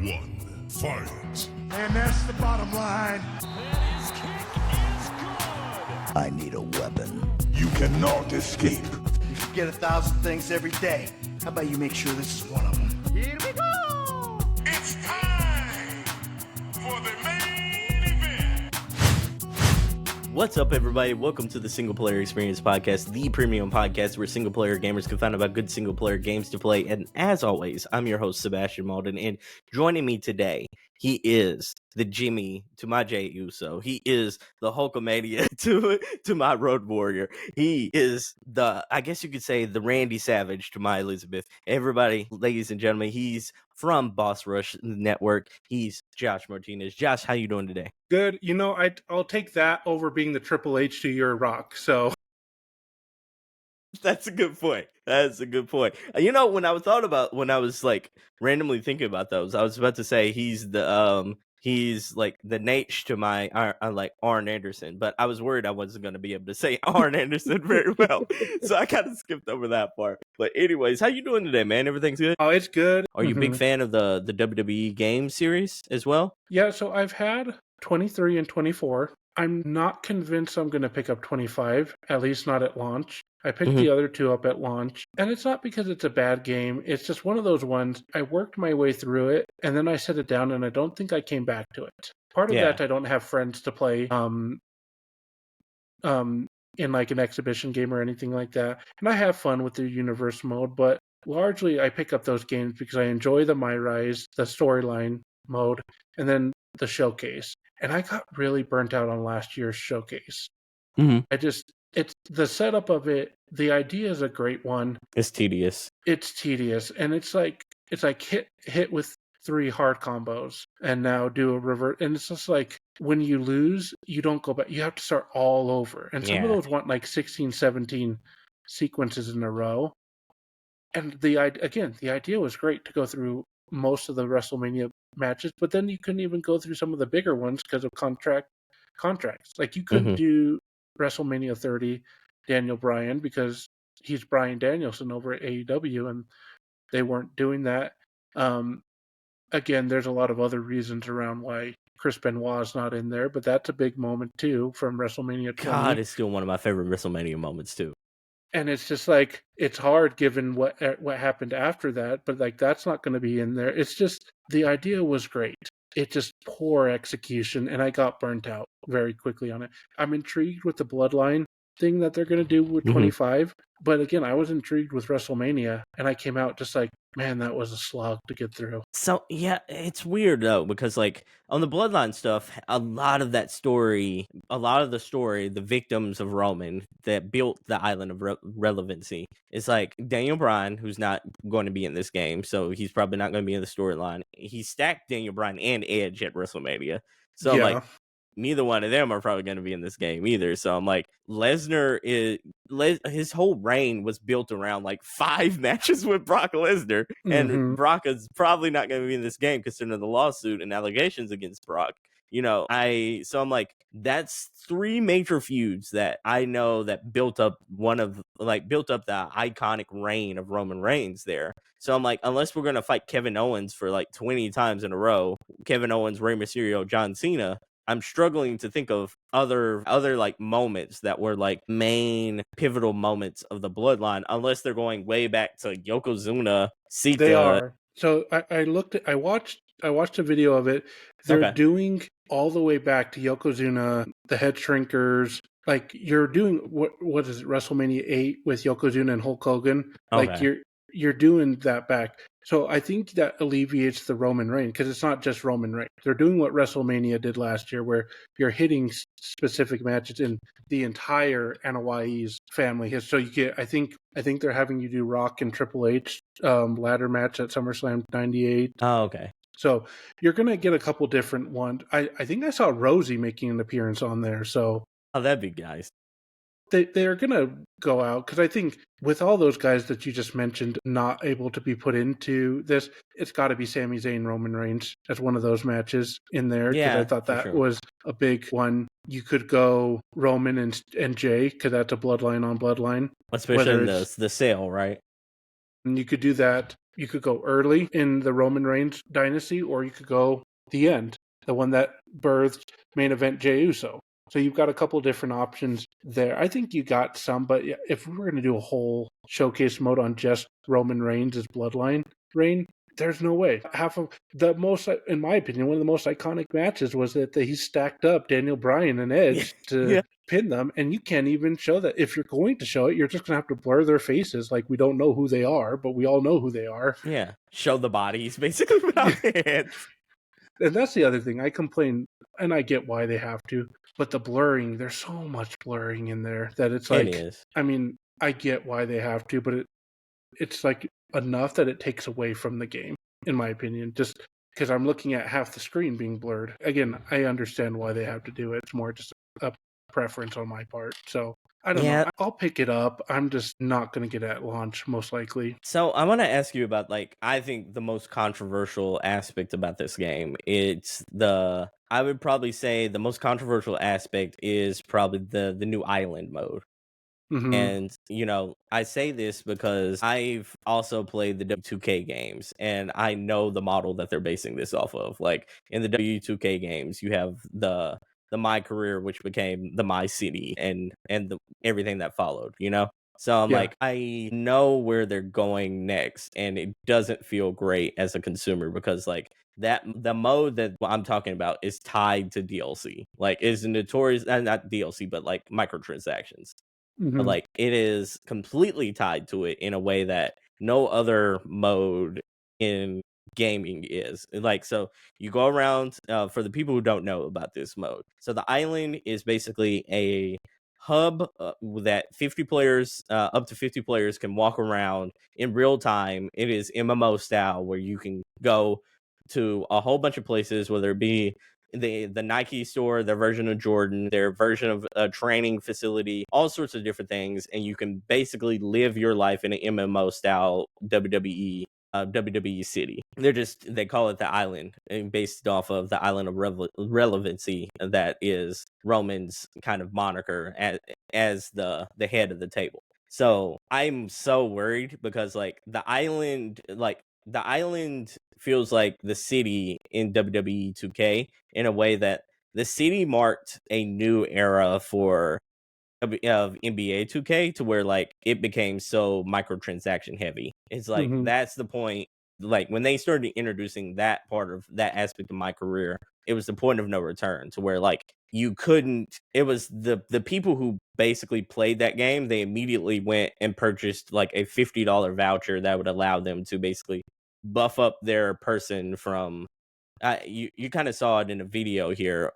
one, fight. And that's the bottom line. And his kick is good. I need a weapon. You cannot escape. You forget 1,000 things every day. How about you make sure this is one of them? Here we go. It's time for the main event. What's up, everybody? Welcome to the Single Player Experience Podcast, the premium podcast where single player gamers can find about good single player games to play. And as always, I'm your host, Sebastian Mauldin, and joining me today, he is the Jimmy to my Jey Uso. He is the Hulkamania to my Road Warrior. He is I guess you could say, the Randy Savage to my Elizabeth. Everybody, ladies and gentlemen, he's from Boss Rush Network. He's Josh Martinez. Josh, how you doing today? Good. You know, I'll take that over being the Triple H to your Rock. So that's a good point. That's a good point. You know, when I was like randomly thinking about those, I was about to say he's like the Nate to my like Arn Anderson, but I was worried I wasn't going to be able to say Arn Anderson very well, so I kind of skipped over that part. But anyways, how you doing today, man? Everything's good? oh, it's good. Are you a big fan of the WWE game series as well? Yeah. So I've had 23 and 24. I'm not convinced I'm going to pick up 25, at least not at launch. I picked the other two up at launch, and it's not because it's a bad game. It's just one of those ones. I worked my way through it, and then I set it down, and I don't think I came back to it. Part of that, I don't have friends to play in like an exhibition game or anything like that. And I have fun with the universe mode, but largely I pick up those games because I enjoy the My Rise, the storyline mode, and then the showcase. And I got really burnt out on last year's showcase. It's the setup of it. The idea is a great one. It's tedious. And it's like hit with 3 hard combos and now do a revert. And it's just like when you lose, you don't go back. You have to start all over. And some of those want like 16, 17 sequences in a row. And the idea was great to go through most of the WrestleMania matches, but then you couldn't even go through some of the bigger ones because of contracts. Like you couldn't do WrestleMania 30 Daniel Bryan because he's Bryan Danielson over at AEW, and they weren't doing that. Again, there's a lot of other reasons around why Chris Benoit's not in there, but that's a big moment too from WrestleMania 20. God, it's still one of my favorite WrestleMania moments too. And it's just like, it's hard given what happened after that, but like that's not going to be in there. It's just, the idea was great. It's just poor execution, and I got burnt out very quickly on it. I'm intrigued with the Bloodline thing that they're going to do with 25, but again, I was intrigued with WrestleMania, and I came out just like, man, that was a slog to get through. So yeah, it's weird though, because like on the Bloodline stuff, a lot of the story, the victims of Roman that built the island of relevancy, is like Daniel Bryan, who's not going to be in this game, so he's probably not going to be in the storyline. He stacked Daniel Bryan and Edge at WrestleMania, so like neither one of them are probably going to be in this game either. So I'm like, his whole reign was built around like 5 matches with Brock Lesnar, and Brock is probably not going to be in this game considering the lawsuit and allegations against Brock. You know, so I'm like, that's 3 major feuds that I know that built up the iconic reign of Roman Reigns there. So I'm like, unless we're going to fight Kevin Owens for like 20 times in a row, Kevin Owens, Rey Mysterio, John Cena, I'm struggling to think of other like moments that were like main pivotal moments of the Bloodline, unless they're going way back to Yokozuna, Sika. They are. So I watched a video of it. They're doing all the way back to Yokozuna, the Head Shrinkers. Like you're doing what is it, WrestleMania 8 with Yokozuna and Hulk Hogan? Like you're doing that back. So I think that alleviates the Roman reign, because it's not just Roman Reigns. They're doing what WrestleMania did last year, where you're hitting specific matches in the entire Anoa'i's family. So you get, I think they're having you do Rock and Triple H ladder match at SummerSlam 98. Oh, okay. So you're gonna get a couple different ones. I think I saw Rosie making an appearance on there. So that'd be nice. They are going to go out, because I think with all those guys that you just mentioned not able to be put into this, it's got to be Sami Zayn, Roman Reigns as one of those matches in there. Yeah, I thought that was a big one. You could go Roman and Jay, because that's a bloodline on bloodline. Especially in the sale, right? And you could do that. You could go early in the Roman Reigns dynasty, or you could go the end, the one that birthed main event Jey Uso. So you've got a couple different options there. I think you got some, but if we were going to do a whole showcase mode on just Roman Reigns' bloodline reign, there's no way. Half of the most, in my opinion, one of the most iconic matches was that he stacked up Daniel Bryan and Edge to pin them, and you can't even show that. If you're going to show it, you're just going to have to blur their faces. Like, we don't know who they are, but we all know who they are. Yeah, show the bodies basically without their heads. And that's the other thing. I complain, and I get why they have to, but the blurring, there's so much blurring in there that it's like, It is. I mean, I get why they have to, but it's like enough that it takes away from the game, in my opinion, just because I'm looking at half the screen being blurred. Again, I understand why they have to do it. It's more just a preference on my part. So I don't know. I'll pick it up. I'm just not going to get it at launch, most likely. So I want to ask you about, like, I think the most controversial aspect about this game. I would probably say the most controversial aspect is probably the new island mode. Mm-hmm. And, I say this because I've also played the W2K games, and I know the model that they're basing this off of. Like, in the W2K games, you have the My Career, which became the My City, and everything that followed, So I'm like, I know where they're going next, and it doesn't feel great as a consumer because, like, the mode that I'm talking about is tied to DLC. Like, is notorious, not DLC, but like microtransactions. Mm-hmm. But, like, it is completely tied to it in a way that no other mode in gaming is. Like, so you go around, for the people who don't know about this mode. So the island is basically a hub that 50 players, up to 50 players can walk around in real time. It is MMO style where you can go to a whole bunch of places, whether it be the Nike store, their version of Jordan, their version of a training facility, all sorts of different things, and you can basically live your life in an MMO style WWE city. They call it the island, and based off of the island of relevancy that is Roman's kind of moniker as the head of the table. So I'm so worried because, like, the island feels like the city in WWE 2K in a way that the city marked a new era for of NBA 2K, to where, like, it became so microtransaction heavy. It's like, that's the point. Like, when they started introducing that part of that aspect of My Career, it was the point of no return, to where, like, you couldn't. It was the people who basically played that game. They immediately went and purchased like a $50 voucher that would allow them to basically buff up their person from. You kind of saw it in a video here.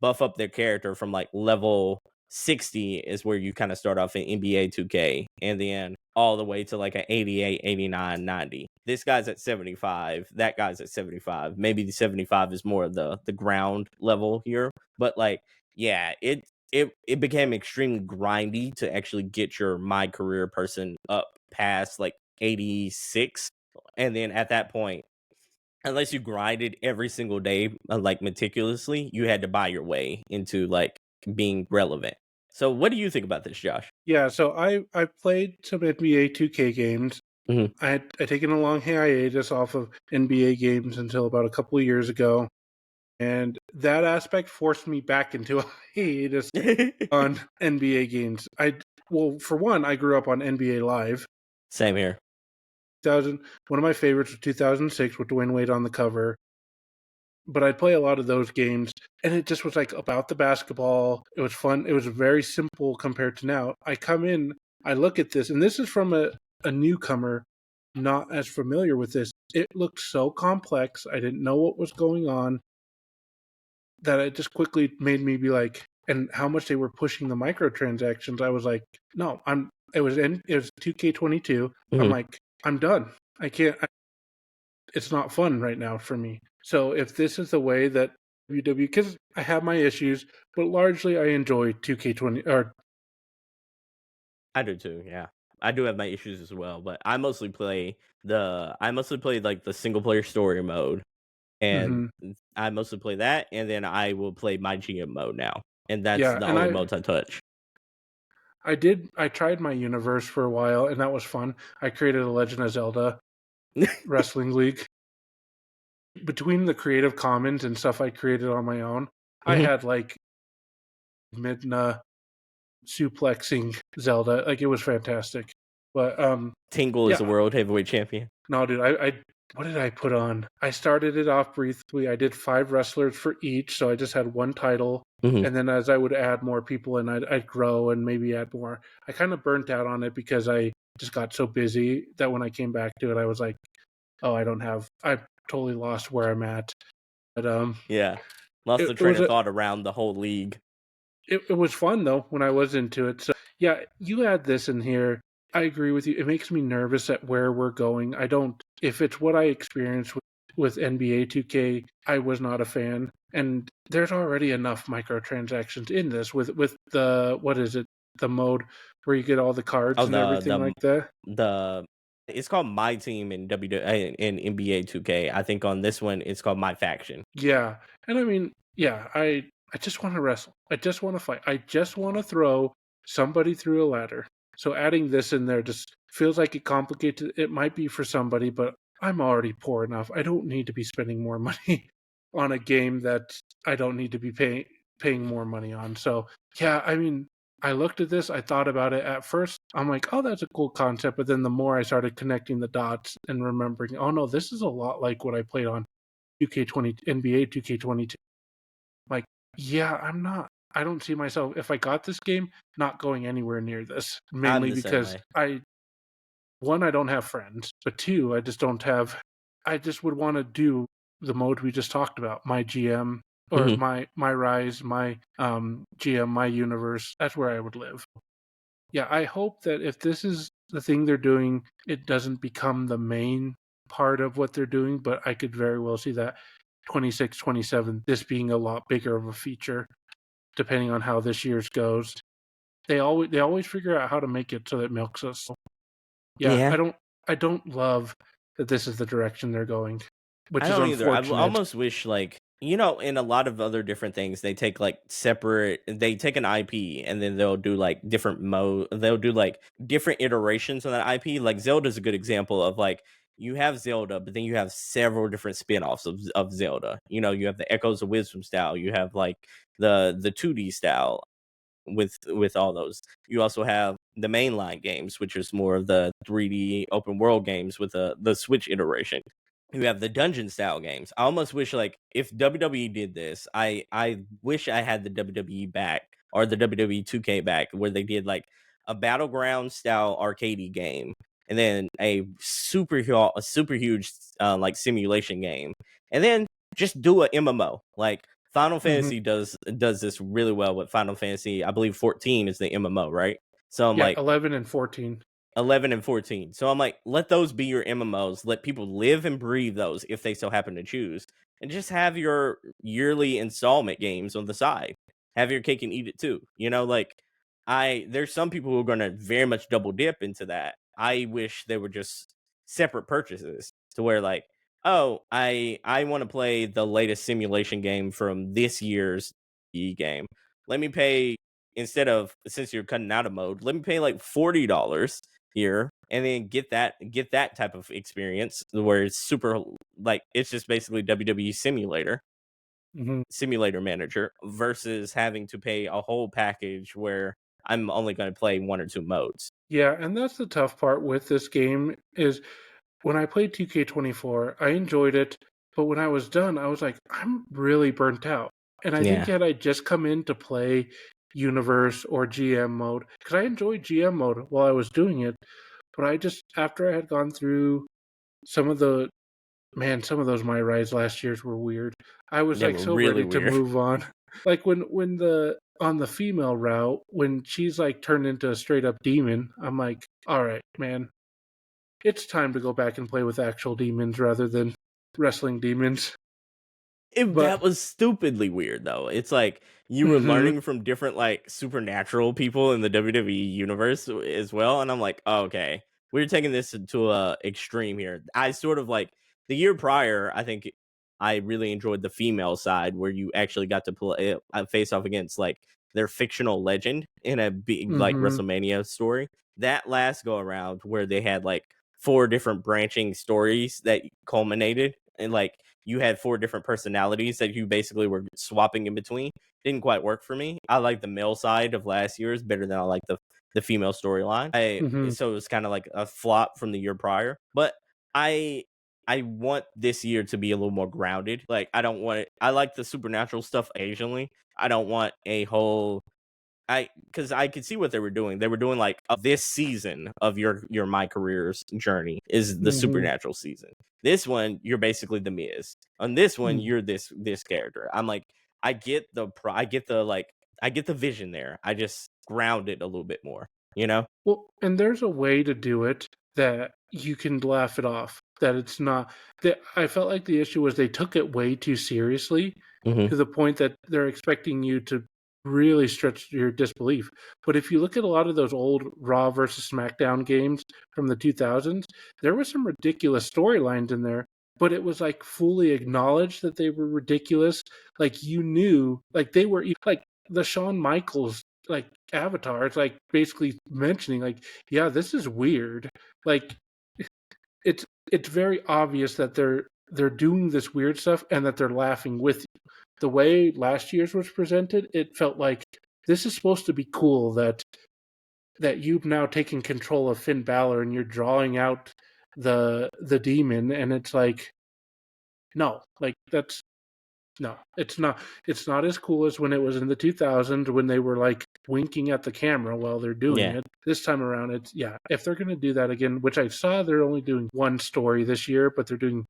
Buff up their character from like level 60 is where you kind of start off in NBA 2K, and then all the way to like an 88, 89, 90. This guy's at 75, that guy's at 75. Maybe the 75 is more of the ground level here, but like, yeah, it became extremely grindy to actually get your My Career person up past like 86, and then at that point, unless you grinded every single day, like meticulously, you had to buy your way into like being relevant. So what do you think about this, Josh? Yeah, so I played some NBA 2K games. Mhm. I taken a long hiatus off of NBA games until about a couple of years ago, and that aspect forced me back into a hiatus on NBA games. Well, for one, I grew up on NBA Live. Same here. One of my favorites was 2006 with Dwayne Wade on the cover. But I'd play a lot of those games, and it just was like about the basketball. It was fun. It was very simple compared to now. I come in, I look at this, and this is from a newcomer, not as familiar with this. It looked so complex. I didn't know what was going on, that it just quickly made me be like, and how much they were pushing the microtransactions. I was like, no, it was 2K22. I'm like, I'm done. I can't. It's not fun right now for me. So if this is the way that WWE, because I have my issues, but largely I enjoy 2K20 or. I do too. Yeah, I do have my issues as well, but I mostly play like the single player story mode, and I mostly play that, and then I will play my GM mode now, and that's the only modes I touch. I tried my universe for a while, and that was fun. I created a Legend of Zelda wrestling league. Between the Creative Commons and stuff I created on my own, I Mhm. had like Midna suplexing Zelda. Like, it was fantastic. But Tingle is the yeah, world heavyweight champion. no, dude, I what did I put on? I started it off briefly. I did 5 wrestlers for each, so I just had one title. Mhm. And then as I would add more people in, I'd grow and maybe add more. I kind of burnt out on it because I just got so busy that when I came back to it, I was like, oh, I totally lost where I'm at. But Yeah. Lost the it train was of thought around the whole league. it was fun though when I was into it. So yeah, you add this in here. I agree with you. It makes me nervous at where we're going. I don't. If it's what I experienced with NBA 2K, I was not a fan. And there's already enough microtransactions in this with the what is it? The mode where you get all the cards Oh, and everything like that. the it's called My Team in in NBA 2K. I think on this one it's called My Faction. Yeah, and I mean, yeah, I just want to wrestle. I just want to fight. I just want to throw somebody through a ladder. So adding this in there just feels like it complicates it. It might be for somebody, but I'm already poor enough. I don't need to be spending more money on a game that I don't need to be paying more money on. So yeah, I mean, I looked at this, I thought about it at first. I'm like, oh, that's a cool concept. But then the more I started connecting the dots and remembering, oh no, this is a lot like what I played on 2K20 NBA 2K22. Like, yeah, I don't see myself if I got this game not going anywhere near this. Mainly the same because way. I don't have friends, but 2, I just would want to do the mode we just talked about, my GM or Mhm. my Rise, my GM, my universe. That's where I would live. Yeah, I hope that if this is the thing they're doing, it doesn't become the main part of what they're doing, but I could very well see that 26, 27, this being a lot bigger of a feature, depending on how this year's goes. They always figure out how to make it so that it milks us. Yeah, Yeah. I don't love that this is the direction they're going, which I is don't either. I unfortunate. almost wish, like, in a lot of other different things, they take like they take an IP and then they'll do like different they'll do like different iterations of that IP. Like Zelda's a good example of like you have Zelda, but then you have several different spin-offs of Zelda. You have the Echoes of Wisdom style, you have like the 2D style with all those. You also have the mainline games, which is more of the 3D open world games with the Switch iteration. You have the dungeon style games. I almost wish like if WWE did this, I wish I had the WWE back or the WWE 2K back where they did like a battleground style arcade game and then a super huge like simulation game. And then just do a MMO. Like Final Mhm. Fantasy does this really well with Final Fantasy. I believe 14 is the MMO, right? So I'm Yeah, like 11 and 14. 11 and 14. So I'm like, let those be your MMOs. Let people live and breathe those if they so happen to choose. And just have your yearly installment games on the side. Have your cake and eat it too. Like there's some people who are gonna very much double dip into that. I wish they were just separate purchases to where like, oh, I want to play the latest simulation game from this year's game. Let me pay since you're cutting out of mode, let me pay like $40 here and then get that type of experience where it's super like it's just basically WWE Mhm. simulator manager versus having to pay a whole package where I'm only going to play 1 or 2 modes. Yeah, and that's the tough part with this game is when I played 2K24, I enjoyed it, but when I was done, I was like, I'm really burnt out. And I think Yeah. had I just come in to play Universe or GM mode, because I enjoyed GM mode while I was doing it, but I just, after I had gone through some of the, some of those My Rides last year's were weird. I was They like were so really ready to weird. move on. Like when on the female route, when she's like turned into a straight up demon, I'm like, all right, man, it's time to go back and play with actual demons rather than wrestling demons. That But was stupidly weird though. It's like you were mhm, learning from different like supernatural people in the WWE universe as well, and I'm like, oh, okay, we're taking this to a extreme here. I sort of like the year prior. I think I really enjoyed the female side where you actually got to play face off against like their fictional legend in a big like WrestleMania story. That last go around where they had like 4 different branching stories that culminated, and like you had 4 different personalities that you basically were swapping in between, didn't quite work for me. I like the male side of last year's better than I like the female storyline. So it was kind of like a flop from the year prior. But I want this year to be a little more grounded. Like I don't want it. I like the supernatural stuff occasionally. I don't want a whole because I could see what they were doing. They were doing like this season of your my career's journey is the supernatural season. This one you're basically the Miz. On this one you're this character. I'm like I get the vision there. I just ground it a little bit more, you know? Well, and there's a way to do it that you can laugh it off. That it's not that I felt like the issue was they took it way too seriously to the point that they're expecting you to really stretch your disbelief. But if you look at a lot of those old Raw versus SmackDown games from the 2000s, there were some ridiculous storylines in there, but it was like fully acknowledged that they were ridiculous. Like you knew, like they were like the Shawn Michaels like avatar. It's like basically mentioning like, yeah, this is weird. Like it's very obvious that they're doing this weird stuff and that they're laughing with you. The way last year's was presented, it felt like this is supposed to be cool that you've now taken control of Finn Balor and you're drawing out the demon, and it's like no, like that's no, it's not as cool as when it was in the 2000s when they were like winking at the camera while they're doing it. This time around, it's if they're going to do that again, which I saw they're only doing one story this year, but they're doing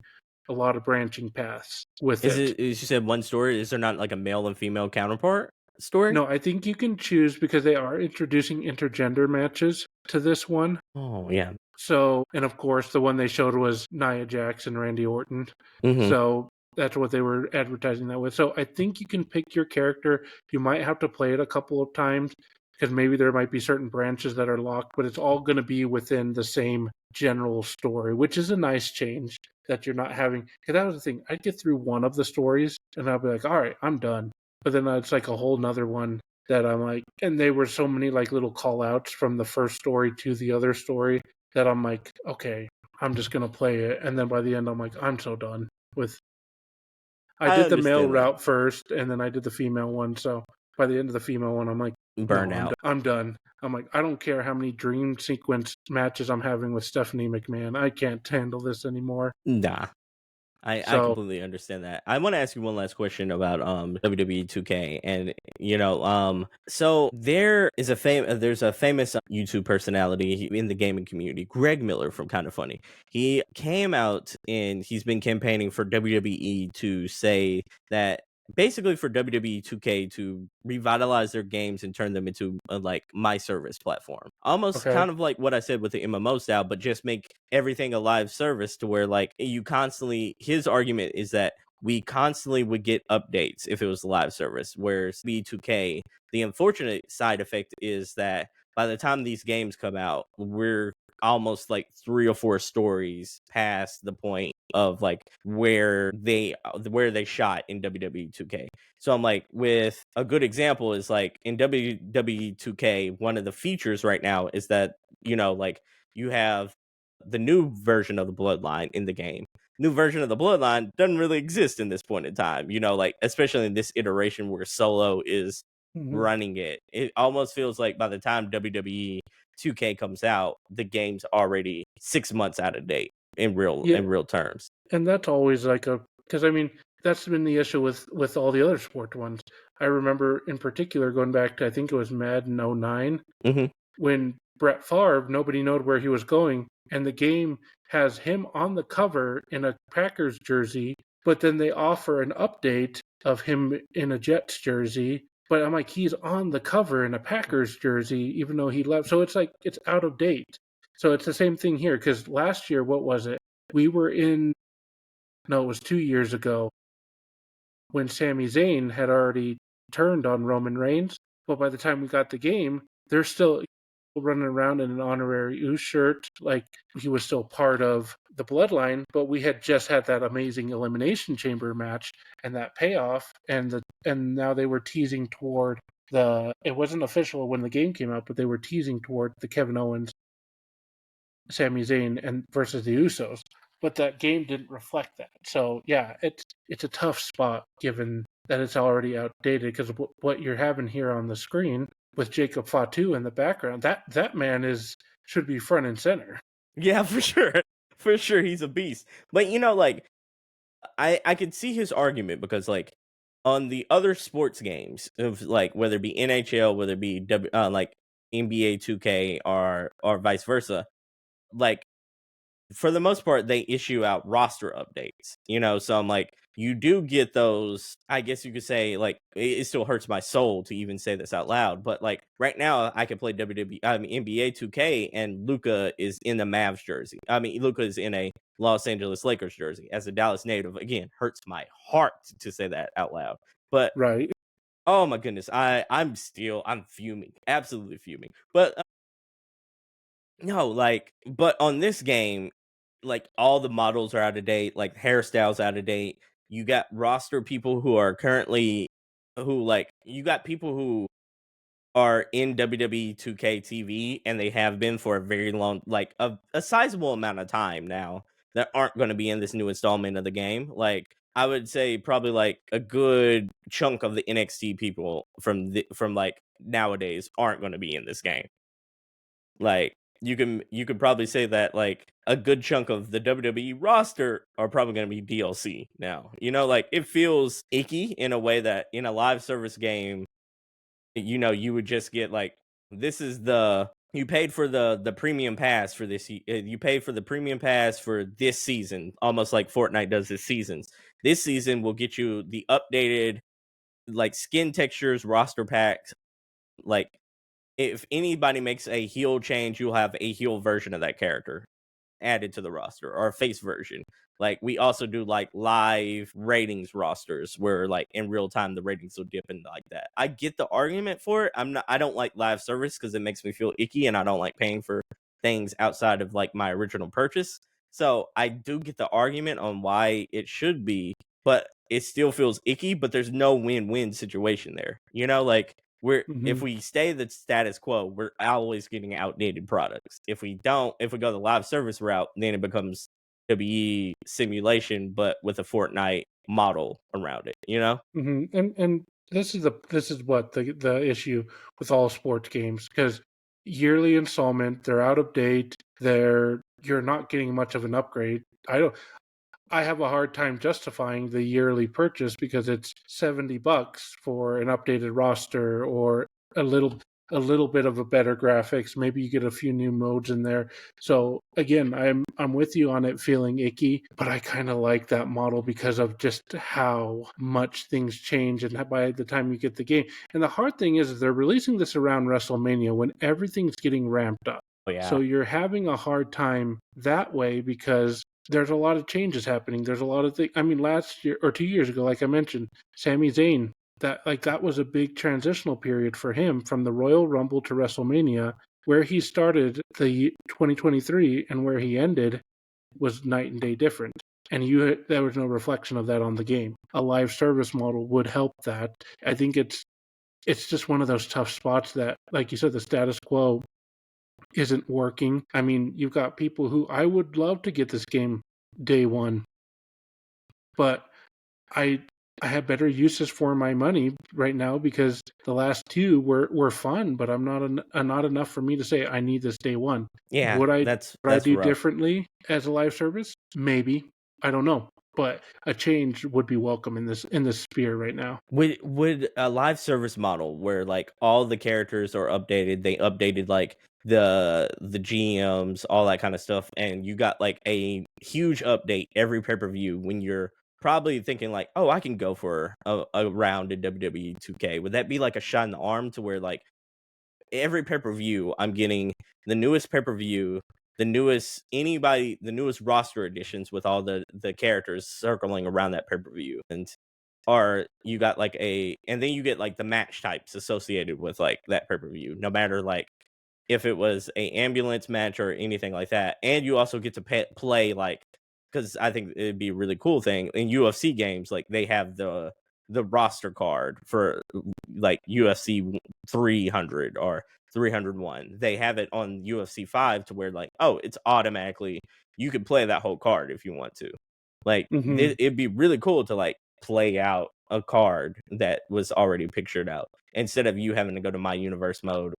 a lot of branching paths with it. You said one story. Is there not like a male and female counterpart story? No, I think you can choose because they are introducing intergender matches to this one. Oh, yeah. So, and of course, the one they showed was Nia Jax and Randy Orton. So that's what they were advertising that with. So I think you can pick your character. You might have to play it a couple of times because maybe there might be certain branches that are locked, but it's all going to be within the same general story, which is a nice change that you're not having. Because that was the thing. I'd get through one of the stories and I'll be like, all right, I'm done. But then it's like a whole nother one that I'm like, and they were so many like little call outs from the first story to the other story that I'm like, okay, I'm just going to play it. And then by the end, I'm like, I'm so done with. I did the male route first and then I did the female one. So by the end of the female one, I'm like, burn out. I'm done. I'm like, I don't care how many dream sequence matches I'm having with Stephanie McMahon. I can't handle this anymore. Nah. I completely understand that. I want to ask you one last question about WWE 2K, and so there's a famous YouTube personality in the gaming community, Greg Miller from Kind of Funny. He came out and he's been campaigning for WWE to say that basically for WWE 2K to revitalize their games and turn them into a like my service platform. Almost kind of like what I said with the MMO style, but just make everything a live service to where like you constantly, his argument is that we constantly would get updates if it was a live service, whereas B2K, the unfortunate side effect is that by the time these games come out, we're almost like 3 or 4 stories past the point of like where they shot in WWE 2K. So I'm like, with a good example is like in WWE 2K, one of the features right now is that like you have the new version of the Bloodline in the game. New version of the Bloodline doesn't really exist in this point in time, like especially in this iteration where Solo is running it. It almost feels like by the time WWE 2K comes out, the game's already 6 months out of date in real terms. And that's always like because I mean that's been the issue with all the other sport ones. I remember in particular going back to I think it was Madden 09 when Brett Favre, nobody knew where he was going, and the game has him on the cover in a Packers jersey, but then they offer an update of him in a Jets jersey. But I'm like, he's on the cover in a Packers jersey, even though he left. So it's like, it's out of date. So it's the same thing here. Because last year, what was it? We were it was 2 years ago when Sami Zayn had already turned on Roman Reigns. But by the time we got the game, they're still running around in an honorary Uce shirt. Like he was still part of the bloodline, but we had just had that amazing Elimination Chamber match and that payoff, and now they were teasing toward it wasn't official when the game came out, but they were teasing toward the Kevin Owens, Sami Zayn, and versus the Usos. But that game didn't reflect that. So yeah, it's a tough spot given that it's already outdated, because what you're having here on the screen with Jacob Fatu in the background, that man should be front and center. Yeah, for sure. For sure, he's a beast. But like, I could see his argument, because like on the other sports games, of like whether it be NHL, whether it be like NBA 2K or vice versa, like for the most part they issue out roster updates. So I'm like, you do get those. I guess you could say, like, it still hurts my soul to even say this out loud, but like right now I can play NBA 2K and Luka is in the Mavs jersey. Luka is in a Los Angeles Lakers jersey. As a Dallas native, again, hurts my heart to say that out loud. But Right. oh my goodness, I'm fuming, absolutely fuming. But no, like, but on this game, like all the models are out of date, like hairstyles out of date. You got roster people who are currently, you got people who are in WWE 2K TV, and they have been for a very long, like a sizable amount of time now, that aren't going to be in this new installment of the game. Like, I would say probably like a good chunk of the NXT people from like nowadays aren't going to be in this game. Like, you could probably say that like a good chunk of the WWE roster are probably going to be DLC now. Like, it feels icky in a way that in a live service game, you would just get like, this is you paid for the premium pass for this. You paid for the premium pass for this season, almost like Fortnite does its seasons. This season will get you the updated like skin textures, roster packs. Like, if anybody makes a heel change, you'll have a heel version of that character added to the roster, or a face version. Like, we also do like live ratings rosters where like in real time the ratings will dip and like that. I get the argument for it. I don't like live service because it makes me feel icky, and I don't like paying for things outside of like my original purchase. So I do get the argument on why it should be, but it still feels icky. But there's no win-win situation there. Like, if we stay the status quo, we're always getting outdated products. If we go the live service route, then it becomes WWE simulation, but with a Fortnite model around it. And this is what the issue with all sports games, because yearly installment, they're out of date. You're not getting much of an upgrade. I have a hard time justifying the yearly purchase, because it's $70 for an updated roster, or a little bit of a better graphics. Maybe you get a few new modes in there. So again, I'm with you on it feeling icky, but I kind of like that model because of just how much things change, and by the time you get the game. And the hard thing is they're releasing this around WrestleMania when everything's getting ramped up. Oh, yeah. So you're having a hard time that way, because there's a lot of changes happening. There's a lot of things. Last year or 2 years ago, like I mentioned, Sami Zayn, that was a big transitional period for him from the Royal Rumble to WrestleMania. Where he started the 2023 and where he ended was night and day different. And there was no reflection of that on the game. A live service model would help that. I think it's just one of those tough spots that, like you said, the status quo isn't working. You've got people who I would love to get this game day one, but I have better uses for my money right now, because the last two were fun, but I'm not enough for me to say I need this day one. Yeah, Would I that's do rough. differently as a live service? Maybe. I don't know. But a change would be welcome in this sphere right now. Would a live service model where like all the characters are updated, they updated like the GMs, all that kind of stuff, and you got like a huge update every pay-per-view, when you're probably thinking like, oh, I can go for a round in WWE 2K. Would that be like a shot in the arm, to where like every pay-per-view I'm getting the newest pay-per-view, the newest roster additions with all the characters circling around that pay-per-view? Or you got like and then you get like the match types associated with like that pay-per-view, no matter like if it was a ambulance match or anything like that. And you also get to play like, because I think it'd be a really cool thing in UFC games, like they have the the roster card for like UFC 300 or 301. They have it on UFC 5 to where like, oh, it's automatically, you can play that whole card if you want to. Like it'd be really cool to like play out a card that was already pictured out instead of you having to go to My Universe mode,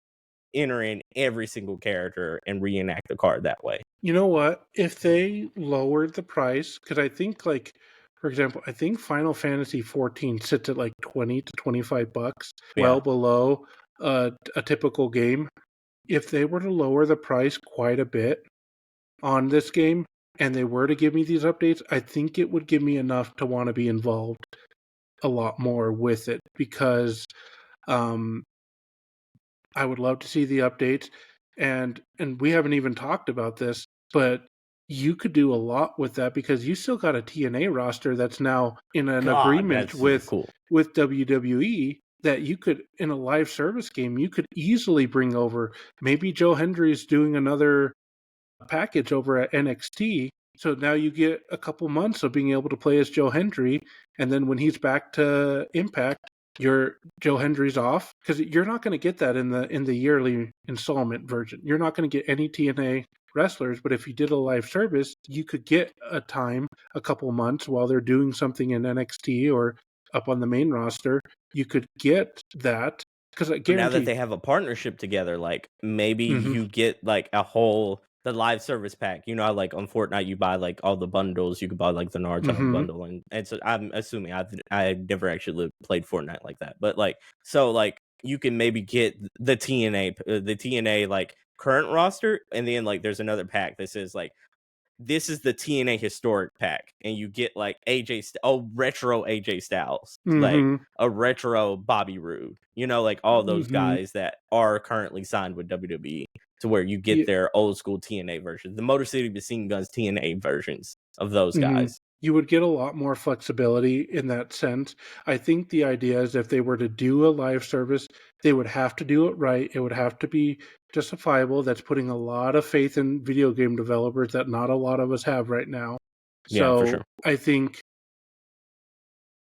enter in every single character and reenact the card that way. You know what? If they lowered the price, because I think, like, for example, I think Final Fantasy 14 sits at like $20 to $25, well below a typical game. If they were to lower the price quite a bit on this game, and they were to give me these updates, I think it would give me enough to want to be involved a lot more with it, because I would love to see the updates, and we haven't even talked about this, but you could do a lot with that because you still got a TNA roster that's now in an agreement with WWE that you could, in a live service game, you could easily bring over. Maybe Joe Hendry's doing another package over at NXT. So now you get a couple months of being able to play as Joe Hendry, and then when he's back to Impact, your Joe Hendry's off, because you're not going to get that in the yearly installment version. You're not going to get any TNA wrestlers, but if you did a live service, you could get a couple months while they're doing something in NXT or up on the main roster. You could get that, because I guarantee now that they have a partnership together, like maybe you get like the live service pack. You know how like on Fortnite you buy like all the bundles, you could buy like the Naruto bundle, and so I'm assuming I've never actually played Fortnite like that, but like, so like you can maybe get the TNA like current roster, and then like there's another pack that says like, this is the TNA historic pack, and you get like retro AJ Styles, like a retro Bobby Roode, you know, like all those guys that are currently signed with WWE, to where you get their old school TNA versions, the Motor City Machine Guns TNA versions of those guys. You would get a lot more flexibility in that sense. I think the idea is if they were to do a live service, they would have to do it right. It would have to be justifiable. That's putting a lot of faith in video game developers that not a lot of us have right now. So for sure. I think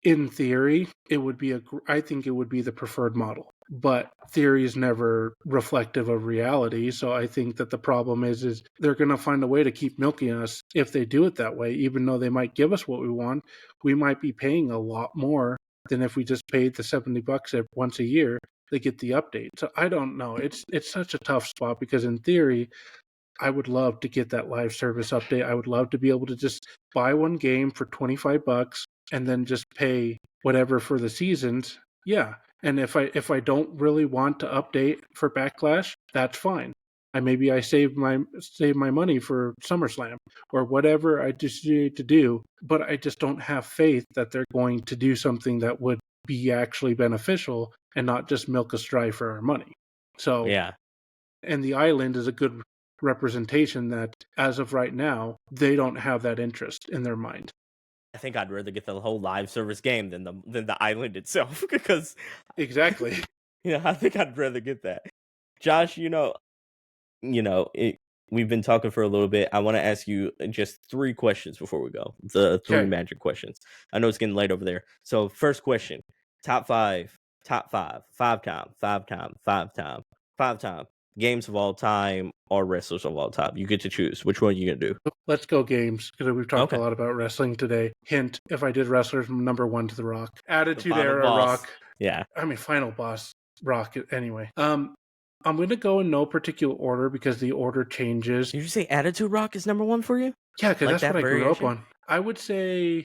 in theory, I think it would be the preferred model. But theory is never reflective of reality. So I think that the problem is they're going to find a way to keep milking us if they do it that way. Even though they might give us what we want, we might be paying a lot more than if we just paid the $70 once a year to get the update. So I don't know. It's such a tough spot, because in theory, I would love to get that live service update. I would love to be able to just buy one game for $25 and then just pay whatever for the seasons. Yeah. And if I don't really want to update for Backlash, that's fine. Maybe I save my money for SummerSlam or whatever I just need to do, but I just don't have faith that they're going to do something that would be actually beneficial and not just milk us dry for our money. So yeah. And the island is a good representation that as of right now, they don't have that interest in their mind. I think I'd rather get the whole live service game than the island itself, because exactly. I think I'd rather get that. Josh, we've been talking for a little bbit. I want to ask you just 3 questions before we go. The 3 magic questions. I know it's getting late over there. So first question: top 5 5-time games of all time or wrestlers of all time. You get to choose. Which one are you going to do? Let's go games, because we've talked a lot about wrestling today. Hint, if I did wrestlers, number 1 to The Rock. Attitude Era boss. Rock. Yeah. Final boss Rock anyway. I'm going to go in no particular order because the order changes. Did you say Attitude Rock is number 1 for you? Yeah, because that's what I grew up on. I would say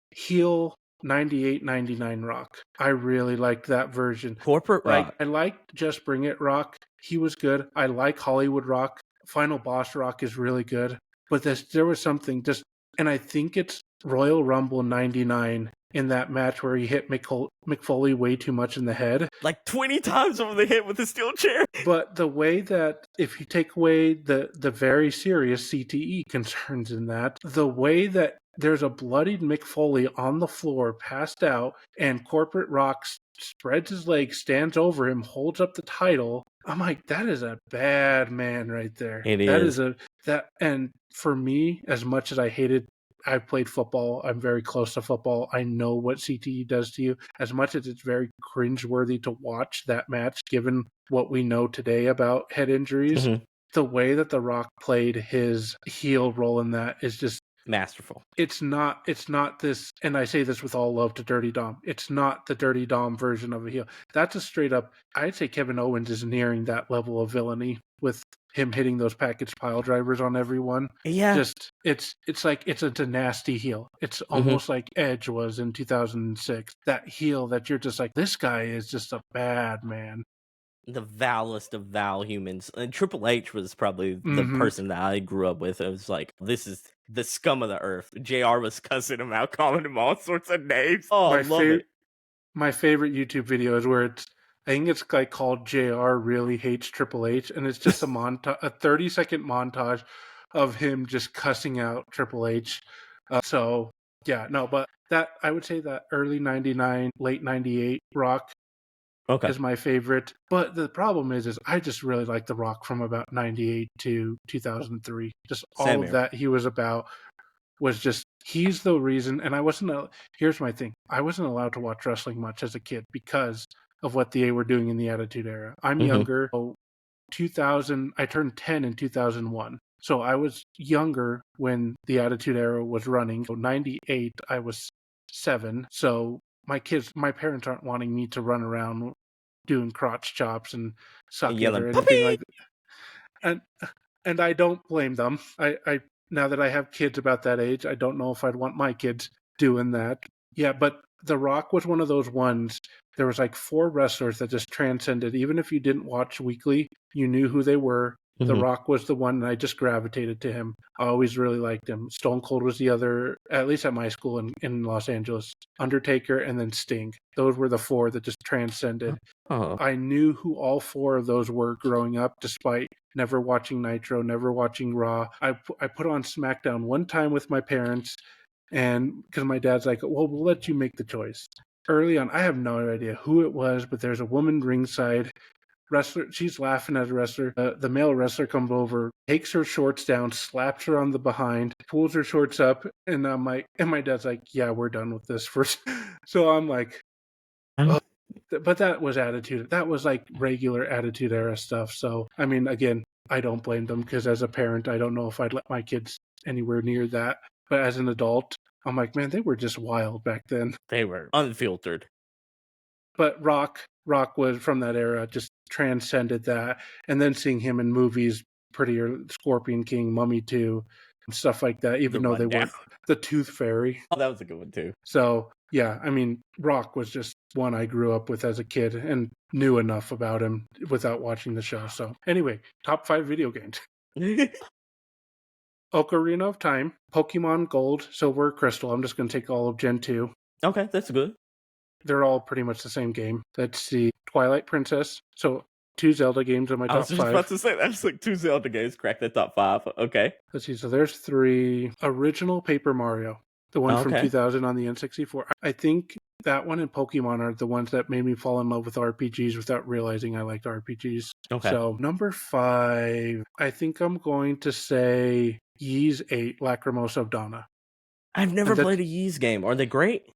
heel 98-99 Rock. I really liked that version. Corporate Rock. I liked Just Bring It Rock. He was good. I like Hollywood Rock. Final Boss Rock is really good. But there was something and I think it's Royal Rumble 99 in that match where he hit Mick Foley way too much in the head. Like 20 times over the head with a steel chair. But the way that, if you take away the very serious CTE concerns in that, the way that there's a bloodied Mick Foley on the floor, passed out, and Corporate Rock spreads his legs, stands over him, holds up the title. I'm like, that is a bad man right there. It is. And for me, as much as I hated I've played football. I'm very close to football. I know what CTE does to you. As much as it's very cringeworthy to watch that match, given what we know today about head injuries, the way that The Rock played his heel role in that is just masterful. It's not this, and I say this with all love to Dirty Dom. It's not the Dirty Dom version of a heel. That's a straight up, I'd say Kevin Owens is nearing that level of villainy with him hitting those package pile drivers on everyone. Yeah. Just it's like it's a nasty heel. It's almost like Edge was in 2006. That heel that you're just like, this guy is just a bad man. The vilest of vile humans. And Triple H was probably the person that I grew up with. It was like, this is the scum of the earth. JR was cussing him out, calling him all sorts of names. Oh, I love it. My favorite YouTube video is where I think it's like called JR Really Hates Triple H, and it's just a 30-second montage of him just cussing out Triple H. But that, I would say that early 99, late 98 Rock is my favorite. But the problem is I just really like The Rock from about 98 to 2003. Just all of that he was about was just, he's the reason. And here's my thing. I wasn't allowed to watch wrestling much as a kid because of what they were doing in the Attitude Era. I'm younger. 2000, I turned 10 in 2001. So I was younger when the Attitude Era was running. So 98, I was 7. So my parents aren't wanting me to run around doing crotch chops and sucking or anything like that. And I don't blame them. I now that I have kids about that age, I don't know if I'd want my kids doing that. Yeah, but The Rock was one of those ones. There was like 4 wrestlers that just transcended. Even if you didn't watch weekly, you knew who they were. The Rock was the one, and I just gravitated to him. I always really liked him. Stone Cold was the other, at least at my school in Los Angeles. Undertaker, and then Sting. Those were the 4 that just transcended. I knew who all 4 of those were growing up, despite never watching Nitro, never watching Raw. I put on SmackDown one time with my parents, and because my dad's like, well, we'll let you make the choice. Early on, I have no idea who it was, but there's a woman ringside. Wrestler, she's laughing at a wrestler. The male wrestler comes over, takes her shorts down, slaps her on the behind, pulls her shorts up, and my dad's like, yeah, we're done with this first. So I'm like, oh. But that was Attitude. That was like regular Attitude Era stuff. So, I mean, again, I don't blame them because as a parent, I don't know if I'd let my kids anywhere near that. But as an adult, I'm like, man, they were just wild back then. They were unfiltered. But Rock was from that era, just transcended that. And then seeing him in movies, pretty early, Scorpion King, Mummy 2, and stuff like that, even though they weren't. The Tooth Fairy. Oh, that was a good one too. So, yeah, I mean, Rock was just one I grew up with as a kid and knew enough about him without watching the show. So, anyway, top 5 video games. Ocarina of Time, Pokemon Gold, Silver, Crystal. I'm just going to take all of Gen 2. Okay, that's good. They're all pretty much the same game. That's the Twilight Princess. So 2 Zelda games in my top 5. I was just about to say, that's like 2 Zelda games crack the top 5. Okay. Let's see. So there's 3. Original Paper Mario, the one from 2000 on the N64. I think that one and Pokemon are the ones that made me fall in love with RPGs without realizing I liked RPGs. Okay. So number 5, I think I'm going to say Ys 8, Lacrimosa of Donna. I've never played a Ys game. Are they great?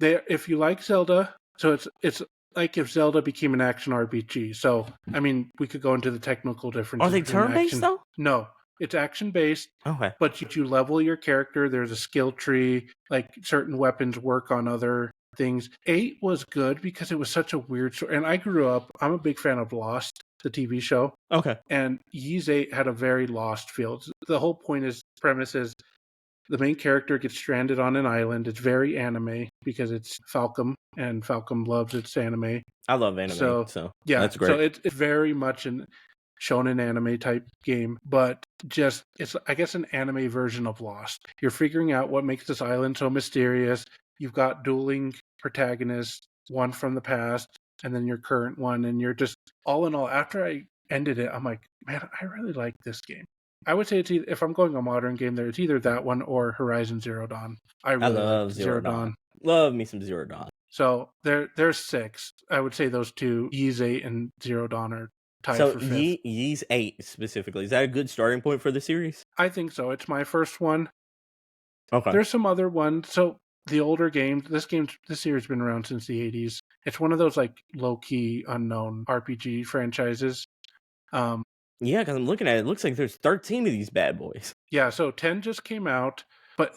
If you like Zelda, so it's like if Zelda became an action RPG. So, I mean, we could go into the technical differences. Are they turn-based, though? No, it's action-based. Okay. But you level your character. There's a skill tree. Like, certain weapons work on other things. 8 was good because it was such a weird story. And I grew up, I'm a big fan of Lost, the TV show. Okay. And Ys 8 had a very Lost feel. The whole premise is, the main character gets stranded on an island. It's very anime because it's Falcom, and Falcom loves its anime. I love anime, so yeah, that's great. So it's very much a shonen anime type game, but just it's, I guess, an anime version of Lost. You're figuring out what makes this island so mysterious. You've got dueling protagonists, one from the past, and then your current one, and you're just, all in all, after I ended it, I'm like, man, I really like this game. I would say it's either, if I'm going a modern game there, it's either that one or Horizon Zero Dawn. I love Zero Dawn. Love me some Zero Dawn. So there's 6. I would say those 2, Ys 8 and Zero Dawn, are tied for 5th. Ys 8 specifically, is that a good starting point for the series? I think so. It's my first one. Okay. There's some other ones. So the older games, this series has been around since the 80s. It's one of those like low-key unknown RPG franchises. Yeah, because I'm looking at it. It looks like there's 13 of these bad boys. Yeah, so 10 just came out.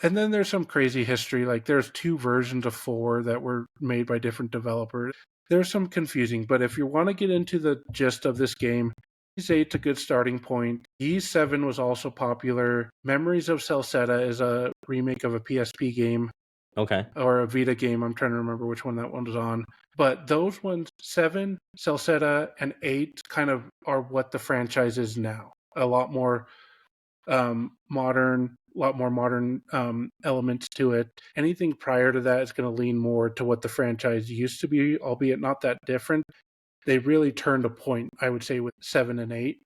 And then there's some crazy history. Like there's 2 versions of 4 that were made by different developers. There's some confusing, but if you want to get into the gist of this game, Ys 8's a good starting point. Ys 7 was also popular. Memories of Celceta is a remake of a PSP game. Okay. Or a Vita game. I'm trying to remember which one that one was on. But those ones, 7, Celceta, and 8 kind of are what the franchise is now. A lot more modern elements to it. Anything prior to that is going to lean more to what the franchise used to be, albeit not that different. They really turned a point, I would say, with 7 and 8.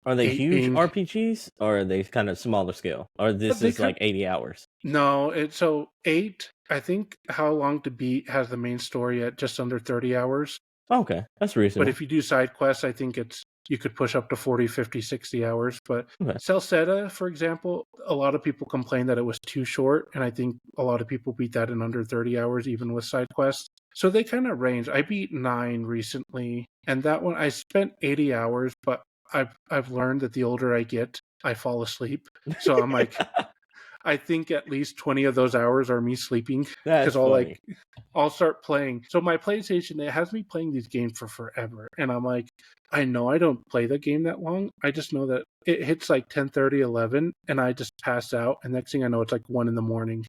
Are they 8 huge RPGs, or are they kind of smaller scale? Or this is like 80 hours? No, so 8, I think How Long to Beat has the main story at just under 30 hours. Okay, that's reasonable. But if you do side quests, I think you could push up to 40, 50, 60 hours. But Celceta, for example, a lot of people complain that it was too short, and I think a lot of people beat that in under 30 hours, even with side quests. So they kind of range. I beat 9 recently, and that one I spent 80 hours, but I've learned that the older I get, I fall asleep. So I'm like, I think at least 20 of those hours are me sleeping, because I'll start playing. So my PlayStation, it has me playing these games for forever, and I'm like, I know I don't play the game that long. I just know that it hits like 10:30, 11, and I just pass out, and next thing I know, it's like 1 a.m.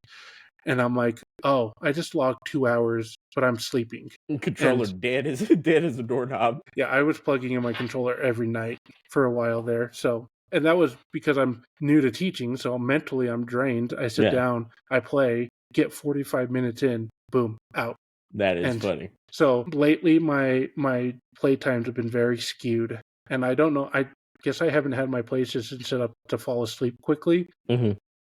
And I'm like, oh, I just logged 2 hours, but I'm sleeping. Controller dead as a doorknob. Yeah, I was plugging in my controller every night for a while there. So, and that was because I'm new to teaching, so mentally I'm drained. I sit down, I play, get 45 minutes in, boom, out. That is funny. So lately my play times have been very skewed, and I don't know. I guess I haven't had my PlayStation set up to fall asleep quickly.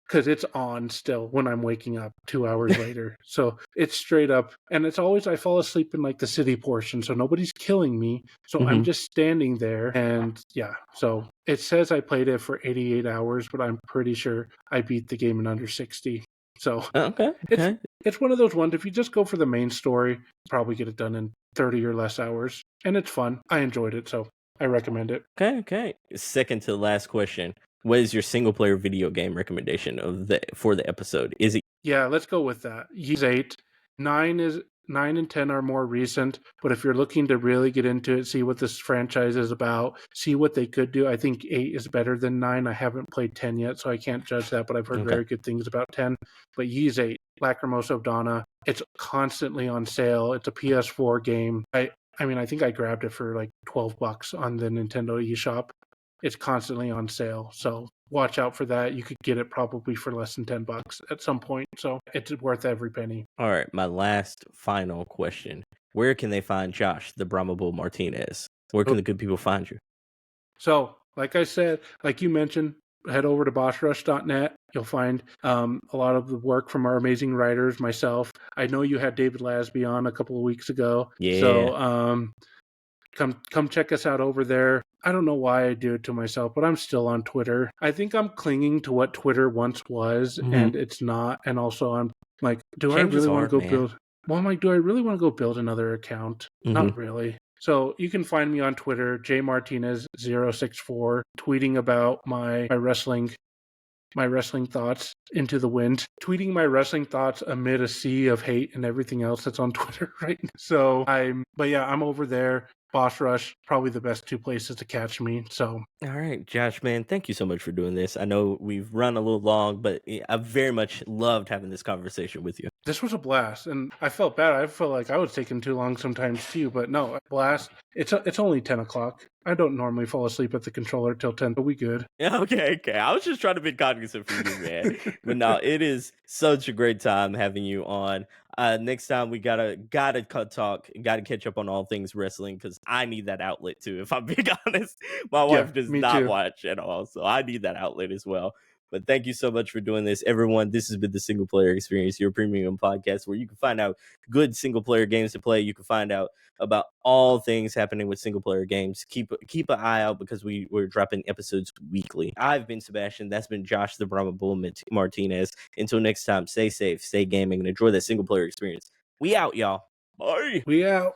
Because it's on still when I'm waking up 2 hours later. So it's straight up. And it's always, I fall asleep in like the city portion. So nobody's killing me. So I'm just standing there. And yeah, so it says I played it for 88 hours, but I'm pretty sure I beat the game in under 60. So it's one of those ones. If you just go for the main story, probably get it done in 30 or less hours. And it's fun. I enjoyed it. So I recommend it. Okay. Second to the last question. What is your single player video game recommendation for the episode? Is it? Yeah, let's go with that. Ys 8. 9 and 10 are more recent, but if you're looking to really get into it, see what this franchise is about, see what they could do, I think 8 is better than 9. I haven't played 10 yet, so I can't judge that, but I've heard very good things about 10. But Ys 8, Lacrimosa of Donna, it's constantly on sale. It's a PS4 game. I mean, I think I grabbed it for like $12 on the Nintendo eShop. It's constantly on sale, so watch out for that. You could get it probably for less than $10 at some point, so it's worth every penny. All right, my last final question. Where can they find Josh, the Brahma Bull Martinez? Where can the good people find you? So, like I said, like you mentioned, head over to bossrush.net. You'll find a lot of the work from our amazing writers, myself. I know you had David Lasby on a couple of weeks ago. Yeah. So, come check us out over there. I don't know why I do it to myself, but I'm still on Twitter. I think I'm clinging to what Twitter once was, and it's not. And also, I'm like, do I really want to go build? Well, I'm like, do I really want to go build another account? Not really. So you can find me on Twitter, jmartinez064, tweeting about my wrestling thoughts into the wind, tweeting my wrestling thoughts amid a sea of hate and everything else that's on Twitter right now. So I'm over there. Boss Rush, probably the best 2 places to catch me. So, all right, Josh, man, thank you so much for doing this. I know we've run a little long, but I very much loved having this conversation with you. This was a blast, and I felt bad. I felt like I was taking too long sometimes too, but no, blast. It's only 10 o'clock. I don't normally fall asleep at the controller till 10, but we good. Yeah, okay. I was just trying to be cognizant for you, man. But no, it is such a great time having you on. Next time we gotta talk, gotta catch up on all things wrestling, because I need that outlet too. If I'm being honest, my wife does not watch at all, so I need that outlet as well. But thank you so much for doing this, everyone. This has been the Single Player Experience, your premium podcast where you can find out good single player games to play. You can find out about all things happening with single player games. Keep an eye out because we're dropping episodes weekly. I've been Sebastian. That's been Josh the Brahma Bull Martinez. Until next time, stay safe, stay gaming, and enjoy that single player experience. We out, y'all. Bye. We out.